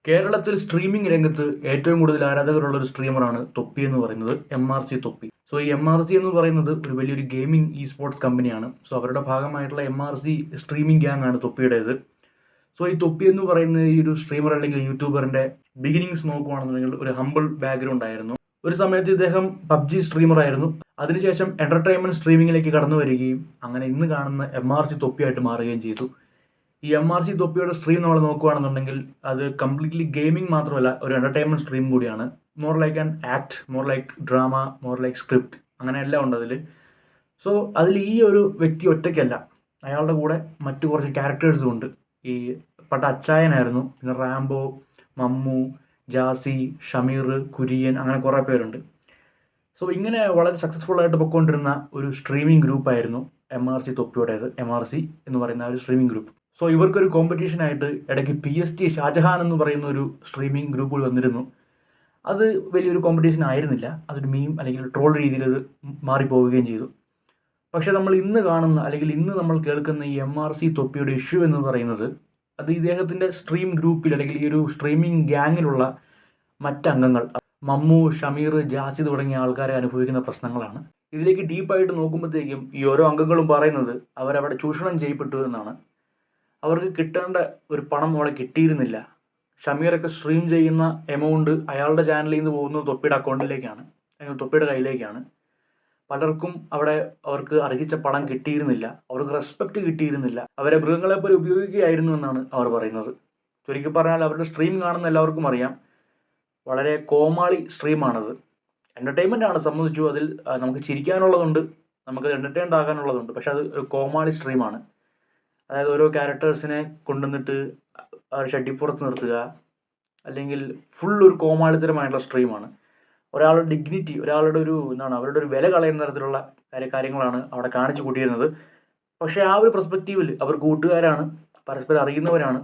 കേരളത്തിൽ സ്ട്രീമിംഗ് രംഗത്ത് ഏറ്റവും കൂടുതൽ ആരാധകരുള്ള ഒരു സ്ട്രീമറാണ് തൊപ്പി എന്ന് പറയുന്നത് MRC തൊപ്പി. സോ ഈ MRC എന്ന് പറയുന്നത് ഒരു വലിയൊരു ഗെയിമിംഗ് സ്പോർട്സ് കമ്പനിയാണ്. സോ അവരുടെ ഭാഗമായിട്ടുള്ള MRC സ്ട്രീമിംഗ് ഗ്യാങ് ആണ് തൊപ്പിയുടേത്. സോ ഈ തൊപ്പി എന്ന് പറയുന്ന ഈ ഒരു സ്ട്രീമർ അല്ലെങ്കിൽ യൂട്യൂബറിന്റെ ബിഗിനിങ്സ് നോക്കുകയാണെന്നുണ്ടെങ്കിൽ ഒരു ഹമ്പിൾ ബാക്ക്ഗ്രൗണ്ട് ആയിരുന്നു. ഒരു സമയത്ത് ഇദ്ദേഹം പബ്ജി സ്ട്രീമർ ആയിരുന്നു. അതിനുശേഷം എന്റർടൈൻമെന്റ് സ്ട്രീമിംഗിലേക്ക് കടന്നു വരികയും അങ്ങനെ ഇന്ന് കാണുന്ന MRC തൊപ്പിയായിട്ട് മാറുകയും ചെയ്തു. ഈ MRC തൊപ്പിയുടെ സ്ട്രീം നമ്മൾ നോക്കുകയാണെന്നുണ്ടെങ്കിൽ അത് കംപ്ലീറ്റ്ലി ഗെയിമിംഗ് മാത്രമല്ല, ഒരു എന്റർടൈൻമെന്റ് സ്ട്രീം കൂടിയാണ്. More like an act, more like drama, more like script, അങ്ങനെ എല്ലാം ഉണ്ട് അതിൽ. സോ അതിൽ ഈ ഒരു വ്യക്തി ഒറ്റയ്ക്കല്ല, അയാളുടെ കൂടെ മറ്റു കുറച്ച് ക്യാരക്ടേഴ്സും ഉണ്ട്. ഈ പട്ട അച്ചായനായിരുന്നു, പിന്നെ റാംബോ, മമ്മു, ജാസി, ഷമീർ, കുര്യൻ, അങ്ങനെ കുറേ പേരുണ്ട്. സോ ഇങ്ങനെ വളരെ സക്സസ്ഫുൾ ആയിട്ട് പൊയ്ക്കൊണ്ടിരുന്ന ഒരു സ്ട്രീമിംഗ് ഗ്രൂപ്പായിരുന്നു MRC തൊപ്പിയുടേത്. MRC എന്ന് പറയുന്ന ഒരു സ്ട്രീമിംഗ് ഗ്രൂപ്പ്. സോ ഇവർക്കൊരു കോമ്പറ്റീഷനായിട്ട് ഇടയ്ക്ക് PST ഷാജഹാൻ എന്ന് പറയുന്ന ഒരു സ്ട്രീമിംഗ് ഗ്രൂപ്പ് വന്നിരുന്നു. അത് വലിയൊരു കോമ്പറ്റീഷൻ ആയിരുന്നില്ല, അതൊരു മീം അല്ലെങ്കിൽ ട്രോൾ രീതിയിൽ അത് മാറിപ്പോവുകയും ചെയ്തു. പക്ഷേ നമ്മൾ ഇന്ന് കാണുന്ന അല്ലെങ്കിൽ ഇന്ന് നമ്മൾ കേൾക്കുന്ന ഈ MRC തൊപ്പിയുടെ ഇഷ്യൂ എന്ന് പറയുന്നത് അത് ഇദ്ദേഹത്തിൻ്റെ സ്ട്രീം ഗ്രൂപ്പിൽ അല്ലെങ്കിൽ ഈ ഒരു സ്ട്രീമിംഗ് ഗ്യാങ്ങിലുള്ള മറ്റംഗങ്ങൾ മമ്മു, ഷമീർ, ജാസി തുടങ്ങിയ ആൾക്കാരെ അനുഭവിക്കുന്ന പ്രശ്നങ്ങളാണ്. ഇതിലേക്ക് ഡീപ്പായിട്ട് നോക്കുമ്പോഴത്തേക്കും ഈ ഓരോ അംഗങ്ങളും പറയുന്നത് അവരവിടെ ചൂഷണം ചെയ്യപ്പെട്ടു എന്നാണ്. അവർക്ക് കിട്ടേണ്ട ഒരു പണം അവിടെ കിട്ടിയിരുന്നില്ല. ഷമീറൊക്കെ സ്ട്രീം ചെയ്യുന്ന എമൗണ്ട് അയാളുടെ ചാനലിൽ നിന്ന് പോകുന്നത് തൊപ്പിയുടെ അക്കൗണ്ടിലേക്കാണ്, അല്ലെങ്കിൽ തൊപ്പിയുടെ കയ്യിലേക്കാണ്. പലർക്കും അവിടെ അവർക്ക് അർഹിച്ച പണം കിട്ടിയിരുന്നില്ല, അവർക്ക് റെസ്പെക്റ്റ് കിട്ടിയിരുന്നില്ല, അവരെ മൃഗങ്ങളെപ്പോലെ ഉപയോഗിക്കുകയായിരുന്നു എന്നാണ് അവർ പറയുന്നത്. ചുരുക്കി പറഞ്ഞാൽ അവരുടെ സ്ട്രീം കാണുന്ന എല്ലാവർക്കും അറിയാം, വളരെ കോമാളി സ്ട്രീമാണത്. എൻ്റർടൈൻമെൻ്റ് ആണ്, സമ്മതിച്ചു. അതിൽ നമുക്ക് ചിരിക്കാനുള്ളതുണ്ട്, നമുക്ക് എൻ്റർടൈൻഡ് ആകാനുള്ളതുണ്ട്. പക്ഷെ അത് ഒരു കോമാളി സ്ട്രീമാണ്. അതായത് ഓരോ ക്യാരക്ടേഴ്സിനെ കൊണ്ടുവന്നിട്ട് ഷെഡിപ്പുറത്ത് നിർത്തുക, അല്ലെങ്കിൽ ഫുൾ ഒരു കോമാളിത്തരമായിട്ടുള്ള സ്ട്രീമാണ്. ഒരാളുടെ ഡിഗ്നിറ്റി, ഒരാളുടെ ഒരു അവരുടെ ഒരു വില കളയുന്ന തരത്തിലുള്ള കാര്യങ്ങളാണ് അവിടെ കാണിച്ചു കൂട്ടിയിരുന്നത്. പക്ഷേ ആ ഒരു പെർസ്പെക്റ്റീവിൽ അവർ കൂട്ടുകാരാണ്, പരസ്പരം അറിയുന്നവരാണ്.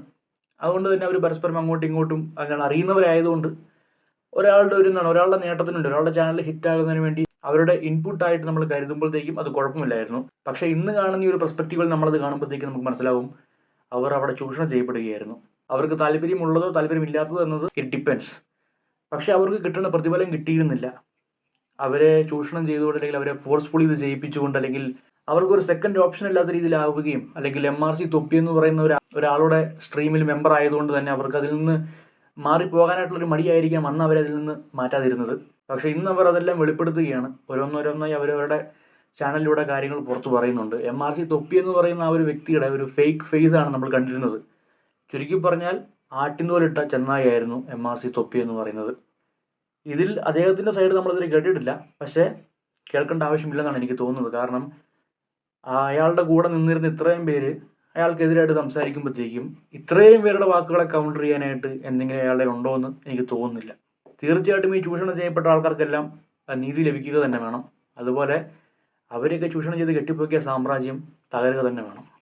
അതുകൊണ്ട് തന്നെ അവർ പരസ്പരം അങ്ങോട്ടും ഇങ്ങോട്ടും അങ്ങനെ അറിയുന്നവരായതുകൊണ്ട് ഒരാളുടെ ഒരാളുടെ നേട്ടത്തിന് വേണ്ടി, ഒരാളുടെ ചാനൽ ഹിറ്റാകുന്നതിന് വേണ്ടി അവരുടെ ഇൻപുട്ടായിട്ട് നമ്മൾ കരുതുമ്പോഴത്തേക്കും അത് കുഴപ്പമില്ലായിരുന്നു. പക്ഷേ ഇന്ന് കാണുന്ന ഈ ഒരു പെർസ്പെക്റ്റീവിൽ നമ്മളത് കാണുമ്പോഴത്തേക്കും നമുക്ക് മനസ്സിലാവും അവർ അവിടെ ചൂഷണം ചെയ്യപ്പെടുകയായിരുന്നു. അവർക്ക് താല്പര്യമുള്ളതോ താല്പര്യമില്ലാത്തതോ എന്നത് ഇറ്റ് ഡിപ്പെൻസ്. പക്ഷേ അവർക്ക് കിട്ടുന്ന പ്രതിഫലം കിട്ടിയിരുന്നില്ല. അവരെ ചൂഷണം ചെയ്തുകൊണ്ട്, അല്ലെങ്കിൽ അവരെ ഫോഴ്സ്ഫുള്ളി ഇത് ചെയ്യിപ്പിച്ചുകൊണ്ട്, അല്ലെങ്കിൽ അവർക്കൊരു സെക്കൻഡ് ഓപ്ഷൻ ഇല്ലാത്ത രീതിയിലാവുകയും, അല്ലെങ്കിൽ MRC തൊപ്പി എന്ന് പറയുന്ന ഒരാളുടെ സ്ട്രീമിൽ മെമ്പർ ആയതുകൊണ്ട് തന്നെ അവർക്ക് അതിൽ നിന്ന് മാറിപ്പോകാനായിട്ടുള്ളൊരു മടിയായിരിക്കാം അന്ന് അവരതിൽ നിന്ന് മാറ്റാതിരുന്നത്. പക്ഷേ ഇന്ന് അവർ അതെല്ലാം വെളിപ്പെടുത്തുകയാണ്. ഓരോന്നോരോന്നായി അവരവരുടെ ചാനലിലൂടെ കാര്യങ്ങൾ പുറത്തു പറയുന്നുണ്ട്. MRC തൊപ്പി എന്ന് പറയുന്ന ആ ഒരു വ്യക്തിയുടെ ഒരു ഫേക്ക് ഫേസ് ആണ് നമ്മൾ കണ്ടിരുന്നത്. ചുരുക്കി പറഞ്ഞാൽ ആട്ടിൻതോലിട്ട ചെന്നായായിരുന്നു MRC തൊപ്പി എന്ന് പറയുന്നത്. ഇതിൽ അദ്ദേഹത്തിൻ്റെ സൈഡ് നമ്മളിതുവരെ കേട്ടിട്ടില്ല, പക്ഷേ കേൾക്കേണ്ട ആവശ്യമില്ലെന്നാണ് എനിക്ക് തോന്നുന്നത്. കാരണം അയാളുടെ കൂടെ നിന്നിരുന്ന ഇത്രയും പേര് അയാൾക്കെതിരായിട്ട് സംസാരിക്കുമ്പോഴത്തേക്കും ഇത്രയും പേരുടെ വാക്കുകളെ കൗണ്ടർ ചെയ്യാനായിട്ട് എന്തെങ്കിലും അയാളുടെ ഉണ്ടോ എന്ന് എനിക്ക് തോന്നുന്നില്ല. തീർച്ചയായിട്ടും ഈ ചൂഷണം ചെയ്യപ്പെട്ട ആൾക്കാർക്കെല്ലാം നീതി ലഭിക്കുക തന്നെ വേണം. അതുപോലെ അവരെയൊക്കെ ചൂഷണം ചെയ്ത് കെട്ടിപ്പൊക്കിയ സാമ്രാജ്യം തകരുക തന്നെ വേണം.